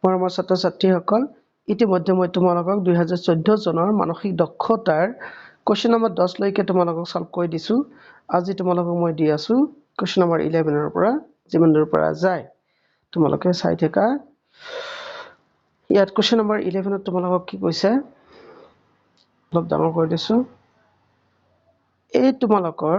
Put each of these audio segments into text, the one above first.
মৰমৰ ছাত্ৰ ছাত্ৰীসকল ইতিমধ্যে মই তোমালোকক 2014 চনৰ মানসিক দক্ষতাৰ কোৱেশ্চন নম্বৰ 10 লৈকে তোমালোকক সলভ কৰি দিছো আজি তোমালোকক মই দি আছো কোৱেশ্চন নম্বৰ 11 ৰ পৰা যিমান দূৰ পৰা যায় তোমালোকে চাই থাকা ইয়াত কোৱেশ্চন নম্বৰ 11 ত তোমালোকক কি কৈছে অলপ ডাঙৰ কৰি দিছো এই তোমালোকৰ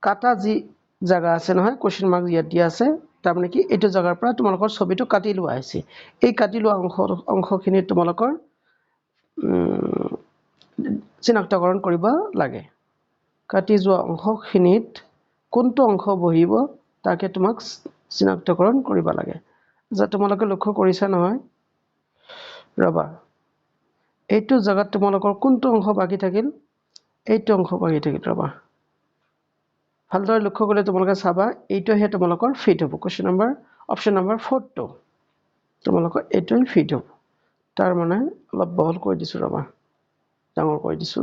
কাটা যি জায়গা আছে নহয় কোৱেশ্চন মাৰ্ক ইয়াত দিয়া আছে তাৰ মানে কি এটো জায়গাৰ পৰা তোমালোকৰ ছবিটো কাটি লোৱা হৈছে এই কাটি লোৱা অংশখিনি তোমালোকৰ চিনাক্তকৰণ কৰিব লাগে কাটি যোৱা অংশখিনিত কোনটো অংশ বহিব তাকে তোমাক চিনাক্তকৰণ কৰিব লাগে যা তোমালোকে লক্ষ্য কৰিছা নহয় ৰবা এইটো জায়গাত তোমালোকৰ কোনটো অংশ বাকি থাকিল এইটো অংশ বাকি থাকিল ৰবা ভালদৰে লক্ষ্য কৰিলে তোমালোকে চাবা এইটো হে তোমালোকৰ ফিট হ'ব কোৱেশ্চন নম্বৰ অপচন নম্বৰ 4 টো তোমালোকৰ এইটোই ফিট হ'ব তাৰ মানে অলপ বহল কৰি দিছো ৰবা ডাঙৰ কৰি দিছো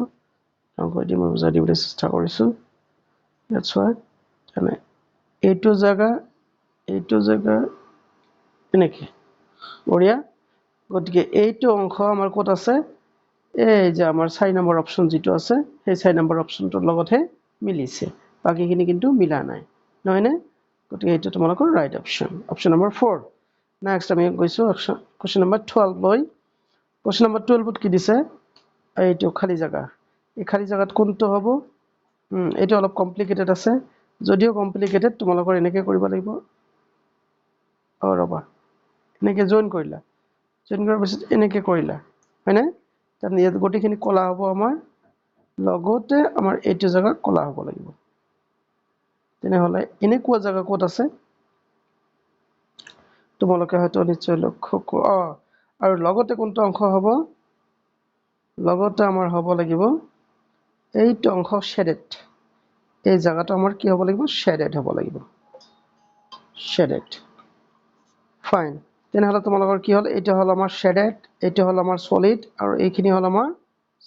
ডাঙৰ কৰি মই বুজাই দিবলৈ চেষ্টা কৰিছো দ্যাটছ হোৱাই মানে এইটো জায়গা এনেকে বঢ়িয়া গতিকে এইটো অংশ আমাৰ ক'ত আছে এই যে আমাৰ 4 নম্বৰ অপচন যেটো আছে সেই 4 নম্বৰ অপচনটোৰ লগতহে মিলিছে বাকিখিনি কিন্তু মিলা নাই নহয়নে গতিকে এইটো তোমালোকৰ ৰাইট অপচন নম্বৰ 4 নেক্সট আমি গৈছো কোৱেশ্চন নম্বৰ 12 লৈ কোৱেশ্চন নম্বৰ 12 ত কি দিছে এইটো খালি জায়গা এই খালি জায়গাত কোনটো হ'ব এইটো অলপ কমপ্লিকেটেড আছে যদিও কমপ্লিকেটেড তোমালোকৰ এনেকৈ কৰিব লাগিব ৰবা এনেকৈ জয়েন কৰিলা জয়েন কৰাৰ পিছত এনেকৈ কৰিলা হয়নে তাৰ ইয়াত গোটেইখিনি কলা হ'ব আমাৰ লগতে আমাৰ এইটো জায়গা কলা হ'ব লাগিব তেনেহলে এনেকুৱা জায়গা ক'ত আছে তোমালোকে হয়তো নিশ্চয় লক্ষ্য আৰু লগতে কোনটো অংশ হ'ব লগতে আমাৰ হ'ব লাগিব এইটো অংশ শেডেড এই জায়গাটো আমাৰ কি হ'ব লাগিব শেডেড হ'ব লাগিব শেডেড ফাইন তেনেহলে তোমালোকৰ কি হ'ল এইটো হ'ল আমাৰ শেডেড এইটো হ'ল আমাৰ সলিড আৰু এইখিনি হ'ল আমাৰ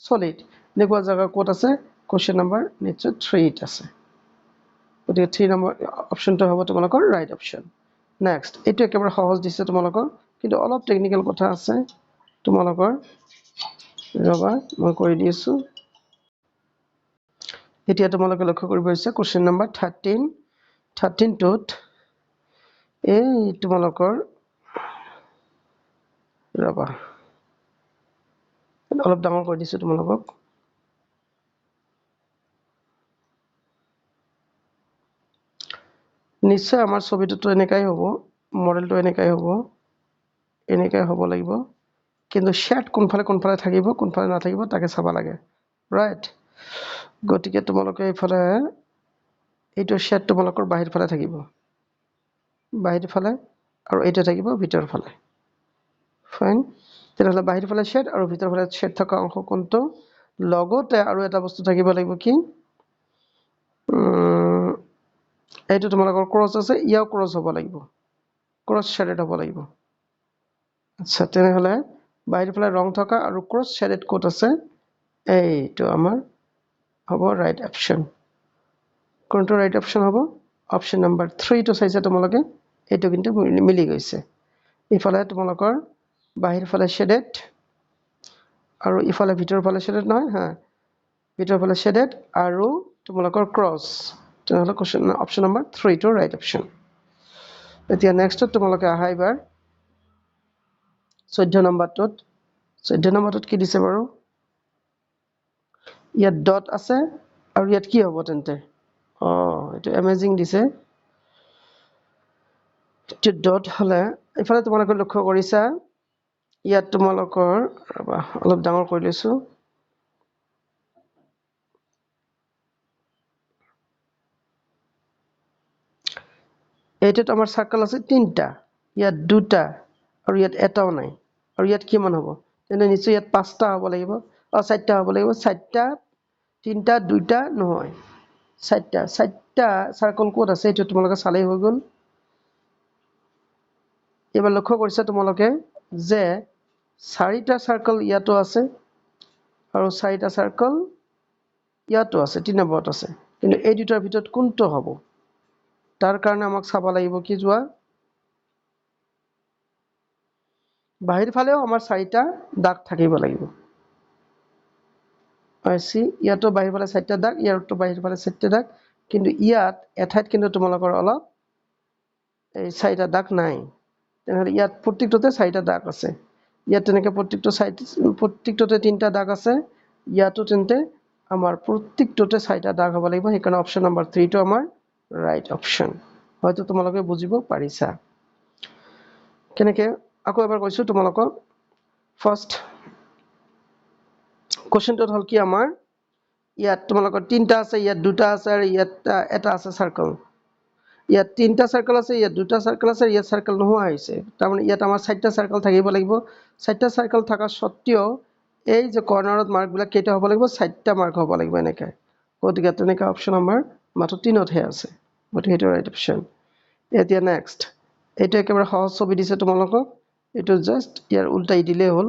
সলিড এনেকুৱা জায়গা ক'ত আছে কোৱেশ্চন নম্বৰ নিশ্চয় 3 ত আছে গতিকে 3 নম্বৰ অপচনটো হ'ব তোমালোকৰ ৰাইট অপচন নেক্সট এইটো একেবাৰে সহজ দিছে তোমালোকৰ কিন্তু অলপ টেকনিক্যাল কথা আছে তোমালোকৰ ৰবা মই কৰি দিছো এতিয়া তোমালোকে লক্ষ্য কৰিব হৈছে কোৱেশ্চন নম্বৰ 13 টোত এই তোমালোকৰ ৰবা অলপ ডাঙৰ কৰি দিছো তোমালোকক নিশ্চয় আমাৰ ছবিটো এনেকাই হ'ব মডেলটো এনেকাই হ'ব লাগিব কিন্তু শেড কোনফালে থাকিব কোনফালে নাথাকিব তাকে চাব লাগে ৰাইট গতিকে তোমালোকে ইফালে এইটো শেড তোমালোকৰ বাহিৰ ফালে থাকিব বাহিৰ ফালে আৰু এইটো থাকিব ভিতৰ ফালে ফাইন তেনেহলে বাহিৰ ফালে শেড আৰু ভিতৰ ফালে শেড থকা অংশ কোনটো লগতে আৰু এটা বস্তু থাকিব লাগিব কি এইটো তোমালোকৰ ক্ৰস আছে ইয়াও ক্ৰস হ'ব লাগিব ক্ৰস শেডেড হ'ব লাগিব আচ্ছা তেনেহলে বাহিৰ ফালে ৰং থকা আৰু ক্ৰস শেডেড কোট আছে এইটো আমাৰ হ'ব ৰাইট অপচন কোনটো ৰাইট অপচন হ'ব অপচন নম্বৰ 3 টো চাইছা তোমালোকে এইটো কিন্তু মিলি গৈছে ইফালে তোমালোকৰ বাহিৰ ফালে শেডেড আৰু ইফালে ভিতৰ ফালে শেডেড নহয় হ্যাঁ ভিতৰ ফালে শেডেড আৰু তোমালোকৰ ক্ৰস তেনেহলে কোৱেশ্চন অপচন নম্বৰ 3 টো ৰাইট অপচন এতিয়া নেক্সট তোমালোকে আহা এবাৰ 14 নম্বৰটোত কি দিছে বাৰু ইয়াত ডট আছে আৰু ইয়াত কি হ'ব তেন্তে এটা অ্যামেজিং দিছে এটা ডট হলে ইফালে তোমালোকে লক্ষ্য কৰিছা ইয়াত তোমালোকৰ অলপ ডাঙৰ কৰি লৈছো এইটোত আমাৰ সাৰ্কেল আছে তিনটা ইয়াত দুটা আৰু ইয়াত এটাও নাই আৰু ইয়াত কিমান হ'ব তেনে নিশ্চয় ইয়াত পাঁচটা হ'ব লাগিব চাৰিটা হ'ব লাগিব চাৰিটা তিনটা দুইটা নহয় চাৰিটা সাৰ্কেল ক'ত আছে এইটো তোমালোকে চালেই হৈ গ'ল এবাৰ লক্ষ্য কৰিছা তোমালোকে যে চাৰিটা সাৰ্কেল ইয়াতো আছে আৰু চাৰিটা সাৰ্কেল ইয়াতো আছে 3 নম্বৰত আছে কিন্তু এই দুটাৰ ভিতৰত কোনটো হ'ব তাৰ কাৰণে আমাক চাব লাগিব কি যোৱা বাহিৰ ফালেও আমাৰ 4টা দাগ থাকিব লাগিব আইছি ইয়াতো বাহিৰ ফালে 4টা দাগ ইয়াতো বাহিৰ ফালে 4টা দাগ কিন্তু ইয়াত এঠাইত কিন্তু তোমালোকৰ অলপ এই 4টা দাগ নাই তেনেহলে ইয়াত প্ৰত্যেকটোতে 4টা দাগ আছে ইয়াত তেনেকে প্ৰত্যেকটোতে 3টা দাগ আছে ইয়াতো তেন্তে আমাৰ প্ৰত্যেকটোতে 4টা দাগ হ'ব লাগিব সেইকাৰণে অপচন নম্বৰ 3 টো আমাৰ ৰাইট অপচন হয়তো তোমালোকে বুজিব পাৰিছা কেনেকে আকৌ এবাৰ কৈছো তোমালোকক ফাৰ্স্ট কোৱেশ্চনটো হল কি আমাৰ ইয়াত তোমালোকৰ 3টা আছে ইয়াত 2টা আছে আৰু ইয়াত এটা আছে সাৰ্কেল ইয়াত 3টা সাৰ্কেল আছে ইয়াত 2টা সাৰ্কেল আছে ইয়াত সাৰ্কেল নোহোৱা হৈছে তাৰমানে ইয়াত আমাৰ 4টা সাৰ্কেল থাকিব লাগিব 4টা সাৰ্কেল থাকা সত্ত্বেও এই যে কৰ্নাৰত মাৰ্কবিলাক কেইটা হ'ব লাগিব 4টা মাৰ্ক হ'ব লাগিব এনেকৈ গতিকে তেনেকৈ অপচন আমাৰ মাত্ৰ 3তহে আছে গতিকে এইটো ৰাইট অপচন এতিয়া নেক্সট এইটো একেবাৰে সহজ ছবি দিছে তোমালোকক এইটো জাস্ট ইয়াৰ উল্টাই দিলেই হ'ল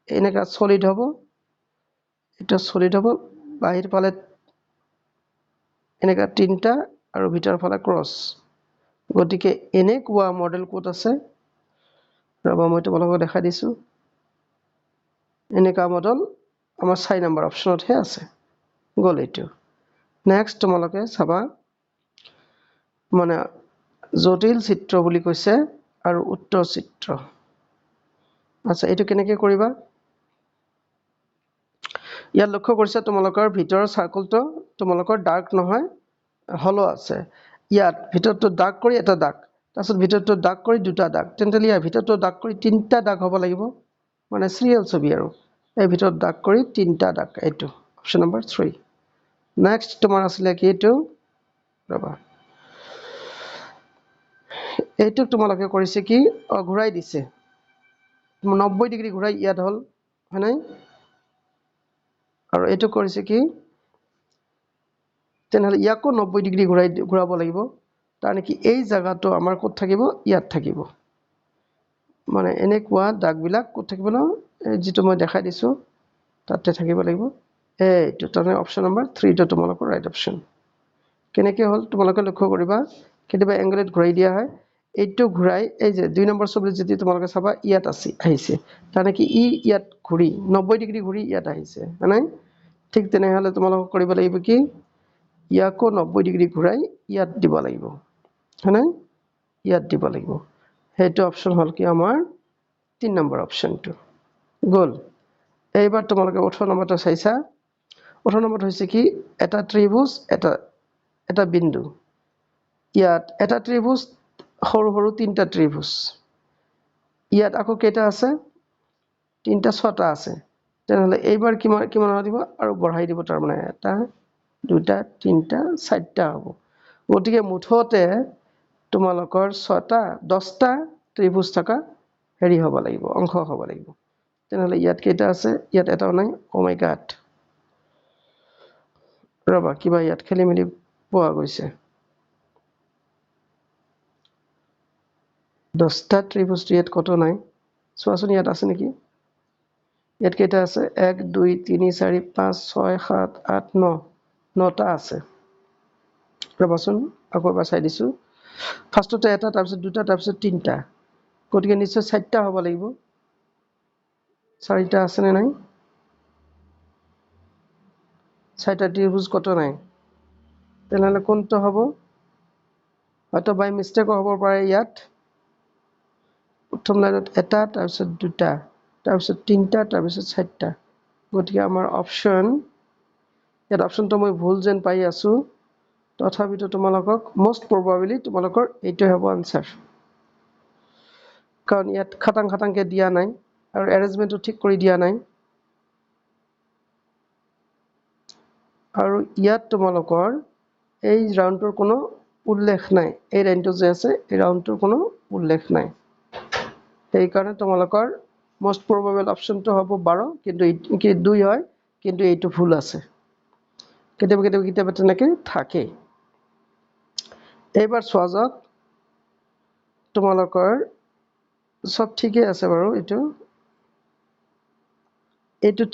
এনেকা সলিড হ'ব এটা সলিড হ'ব বাহিৰ ফালে এনেকা 3টা আৰু ভিতৰ ফালে ক্ৰস গতিকে এনেকুৱা মডেল কোড আছে ৰবা মই তোমালোকক দেখাই দিছো এনেকা মডেল আমাৰ 4 নম্বৰ অপচনতহে আছে গল এইটো নেক্সট তোমালোকে চাবা মানে জটিল চিত্ৰ বুলি কৈছে আৰু উত্তৰ চিত্ৰ আচ্ছা এইটো কেনেকৈ কৰিবা ইয়াত লক্ষ্য কৰিছা তোমালোকৰ ভিতৰৰ সাৰ্কেলটো তোমালোকৰ ডাৰ্ক নহয় হলো আছে ইয়াত ভিতৰটো ডাৰ্ক কৰি এটা দাগ তাৰপিছত ভিতৰটো ডাৰ্ক কৰি দুটা দাগ তেন্তে ইয়াৰ ভিতৰটো ডাৰ্ক কৰি 3টা দাগ হ'ব লাগিব মানে সিৰিয়েল ছবি আৰু এই ভিতৰত ডাৰ্ক কৰি 3টা দাগ এইটো অপচন নম্বৰ 3 নেক্সট তোমাৰ আছিল কি এইটো ৰবা এইটো তোমালোকে কৰিছে কি ঘূৰাই দিছে 90 ডিগ্ৰী ঘূৰাই ইয়াত হল হয় নাই আৰু এইটো কৰিছে কি তেনেহলে ইয়াকো 90 ডিগ্ৰী ঘূৰাব লাগিব তাৰ নেকি এই জায়গাটো আমাৰ ক'ত থাকিব ইয়াত থাকিব মানে এনেকুৱা দাগবিলাক ক'ত থাকিব ন যেটো মই দেখাই দিছো তাতে থাকিব লাগিব এইটো তাৰমানে অপচন নম্বৰ 3 টো তোমালোকৰ ৰাইট অপচন কেনেকৈ হল তোমালোকে লক্ষ্য কৰিবা কেতিয়াবা এংগলত ঘূৰাই দিয়া হয় এইটো ঘূৰাই এই যে 2 নম্বৰ ছবিত যদি তোমালোকে চাবা ইয়াত আহিছে তাৰ নেকি ইয়াত ঘূৰি 90 ডিগ্ৰী ঘূৰি ইয়াত আহিছে মানে ঠিক তেনেহলে তোমালোকে কৰিব লাগিব কি ইয়াকো 90 ডিগ্ৰী ঘূৰাই ইয়াত দিব লাগিব হয়নে ইয়াত দিব লাগিব সেইটো অপচন হল কি আমাৰ 3 নম্বৰ অপচনটো গল এইবাৰ তোমালোকে 18 নম্বৰটো চাইছা 18 নম্বৰত হৈছে কি এটা ত্ৰিভুজ এটা বিন্দু ইয়াত এটা ত্ৰিভুজ সৰু সৰু 3টা ত্ৰিভুজ ইয়াত আকৌ কেইটা আছে 3টা 6টা আছে তেনেহলে এইবাৰ কিমান দিব আৰু বঢ়াই দিব তাৰ মানে এটা দুটা 3টা 4টা হ'ব গতিকে মুঠতে তোমালোকৰ 6টা 10টা ত্ৰিভুজ থকা হেৰি হ'ব লাগিব অংশ হ'ব লাগিব তেনেহলে ইয়াত কেইটা আছে ইয়াত এটাও নাই ও মাই গড ৰবা কিবা ইয়াত খেলি মেলি পোৱা গৈছে 10টা ত্ৰিভুজ ইয়াত কত নাই চোৱাচোন ইয়াত আছে নেকি ইয়াত কেইটা আছে 1 2 3 4 5 6 7 8 9 9টা আছে ৰবাচোন আকৌ এবাৰ চাই দিছো ফাৰ্ষ্টতে এটা তাৰপিছত দুটা তাৰপিছত 3টা গতিকে নিশ্চয় 4টা হ'ব লাগিব 4টা আছে নে নাই 4টা ত্ৰিভুজ কত নাই তেনেহলে কোনটো হ'ব হয়তো বাই মিস্টেক হ'ব পাৰে ইয়াত প্ৰথম লাইনত এটা তাৰপিছত দুটা তাৰপিছত 3টা তাৰপিছত 4টা গতিকে আমাৰ অপচন ইয়াত অপচনটো মই ভুল যেন পাই আছো তথাপিতো তোমালোকক মোস্ট প্ৰবাবলি তোমালোকৰ এইটো হ'ব আনসাৰ কাৰণ ইয়াত খাটাংকে দিয়া নাই আৰু এৰেঞ্জমেন্টটো ঠিক কৰি দিয়া নাই আৰু ইয়াত তোমালোকৰ এই ৰাউন্ডৰ কোনো উল্লেখ নাই এই লাইনটো যে আছে এই ৰাউন্ডৰ কোনো উল্লেখ নাই এই কাৰণে তোমালোকৰ মোস্ট প্ৰবাবল অপচনটো হ'ব 12 কিন্তু কি 2 হয় কিন্তু এইটো ভুল আছে কেতিয়াবা তেনেকে থাকে এইবাৰ চোৱা যাওক তোমালোকৰ সব ঠিকই আছে বাৰু এইটো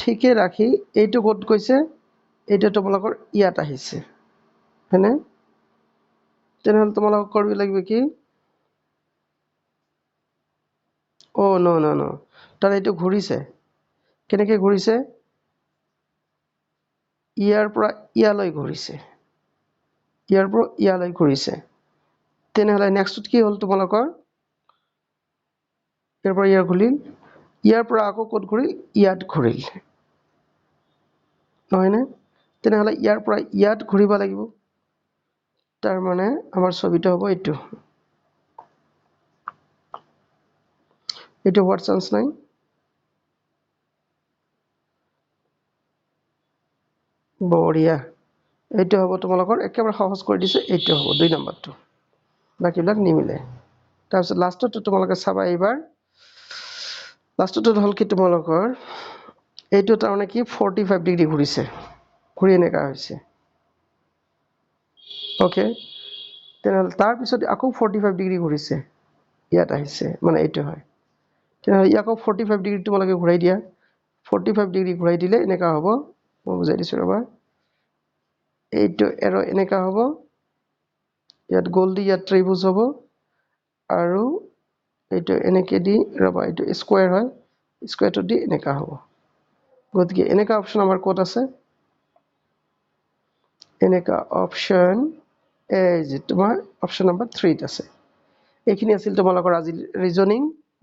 ঠিকই ৰাখি এইটো ক'ত গৈছে এইটো তোমালোকৰ ইয়াত আহিছে হয়নে তেনেহলে তোমালোকক কৰিব লাগিব কি নো তাৰ এইটো ঘূৰিছে কেনেকৈ ঘূৰিছে ইয়াৰ পৰা ইয়ালৈ ঘূৰিছে ইয়াৰ পৰা ইয়ালৈ ঘূৰিছে তেনেহ'লে নেক্সটত কি হ'ল তোমালোকৰ ইয়াৰ পৰা ইয়াৰ ঘূৰিল ইয়াৰ পৰা আকৌ ক'ত ঘূৰিল ইয়াত ঘূৰিল নহয়নে তেনেহ'লে ইয়াৰ পৰা ইয়াত ঘূৰিব লাগিব তাৰ মানে আমাৰ ছবিটো হ'ব এইটো হোৱাট চান্স নাই বঢ়িয়া এইটো হ'ব তোমালোকৰ একেবাৰে সহজ কৰি দিছে এইটো হ'ব 2 নম্বৰটো বাকীবিলাক নিমিলে তাৰপিছত লাষ্টটো তোমালোকে চাবা এইবাৰ লাষ্টটো হ'ল কি তোমালোকৰ এইটো তাৰমানে কি 45 ডিগ্ৰী ঘূৰিছে ঘূৰি এনেকুৱা হৈছে ওকে তেনেহ'লে তাৰপিছত আকৌ 45 ডিগ্ৰী ঘূৰিছে ইয়াত আহিছে মানে এইটো হয় তেনেহ'লে আকৌ 45 ডিগ্ৰী তোমালোকে ঘূৰাই দিয়া 45 ডিগ্ৰী ঘূৰাই দিলে এনেকুৱা হ'ব মই বুজাই দিছোঁ ৰ'বা এইটো এৰো এনেকুৱা হ'ব ইয়াত গোল দি ইয়াত ত্ৰিভুজ হ'ব আৰু এইটো এনেকৈ দি ৰ'বা এইটো স্কুৱেৰ হয় স্কুৱেৰটো দি এনেকুৱা হ'ব গতিকে এনেকুৱা অপশ্যন আমাৰ ক'ত আছে এনেকুৱা অপশ্যন এই যে তোমাৰ অপশ্যন নম্বৰ 3ত আছে এইখিনি আছিল তোমালোকৰ আজি ৰিজনিং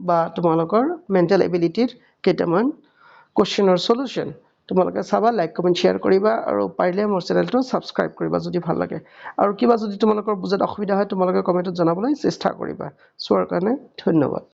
বা তোমালোকৰ মেণ্টেল এবিলিটিৰ কেইটামান কোৱেশ্চনৰ সলিউশন তোমালোকে চাবা লাইক কমেন্ট শেয়াৰ কৰিবা আৰু পাৰিলে মোৰ চেনেলটো সাবস্ক্ৰাইব কৰিবা যদি ভাল লাগে আৰু কিবা যদি তোমালোকৰ বুজাত অসুবিধা হয় তোমালোকে কমেন্টত জনাবলৈ চেষ্টা কৰিবা চোৱাৰ কাৰণে ধন্যবাদ